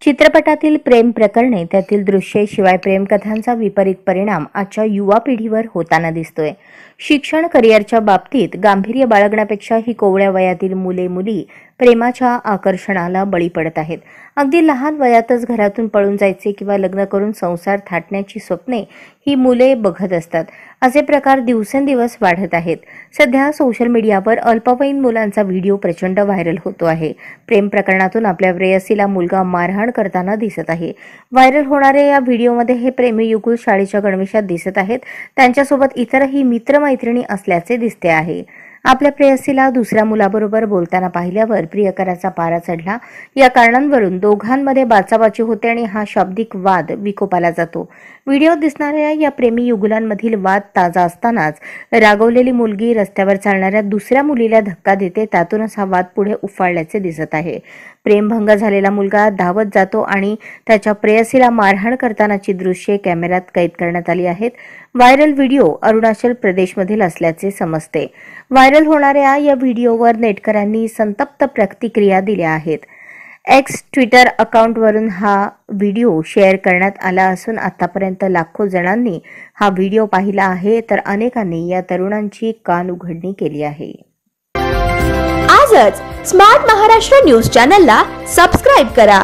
चित्रपटातील प्रेम प्रकरणे, त्यातील दृश्ये शिवाय प्रेमकथांचा विपरीत परिणाम आजच्या युवा पिढीवर होताना दिसतोय। शिक्षण करिअरच्या बाबतीत गांभीर्य बाळगण्यापेक्षा ही कोवळ्या वयातील मुले-मुली प्रेमाच्या आकर्षणाला बळी पडत आहेत। अगदी लहान वयातच घरातून पळून जायचे किंवा लग्न करून संसार थाटण्याची स्वप्ने ही मुले बघत असतात। असे प्रकार दिवसेंदिवस वाढत आहेत। सध्या सोशल मीडियावर अल्पवयीन मुलांचा व्हिडिओ प्रचंड व्हायरल होतो आहे। प्रेम प्रकरणातून आपल्या प्रेयसीला मुलगा मारहाण करताना दिसत आहे। व्हायरल होणाऱ्या या व्हिडिओमध्ये हे प्रेमी युगुल शाळेच्या गणवेशात दिसत आहेत। त्यांच्यासोबत इतरही मित्रमैत्रिणी असल्याचे दिसते आहे। आपल्या प्रेयसीला दुसऱ्या मुलाबरोबर बोलताना पाहिल्यावर प्रियकराचा पारा चढला। या कारणांवरून दोघांमध्ये बाचाबाची होते आणि हा शाब्दिक वाद विकोपाला जातो। व्हिडिओत दिसणाऱ्या या प्रेमी युगुलांमधील वाद ताजा असतानाच रागवलेली मुलगी रस्त्यावर चालणाऱ्या दुसऱ्या मुलीला धक्का देते। त्यातूनच हा वाद पुढे उफाळल्याचे दिसत आहे। प्रेमभंग झालेला मुलगा धावत जातो आणि त्याच्या प्रेयसीला मारहाण करतानाची दृश्ये कॅमेऱ्यात कैद करण्यात आली आहेत। व्हायरल व्हिडिओ अरुणाचल प्रदेशमधील असल्याचे समजते। व्हायरल होणाऱ्या या व्हिडिओवर नेटकऱ्यांनी संतप्त प्रतिक्रिया दिल्या आहेत। एक्स ट्विटर अकाउंटवरून हा व्हिडिओ शेअर करण्यात आला असून आतापर्यंत लाखो जणांनी हा व्हिडिओ पाहिला आहे, तर अनेकांनी या तरुणांची कानउघडणी केली आहे। आजच स्मार्ट महाराष्ट्र न्यूज चॅनलला सबस्क्राइब करा।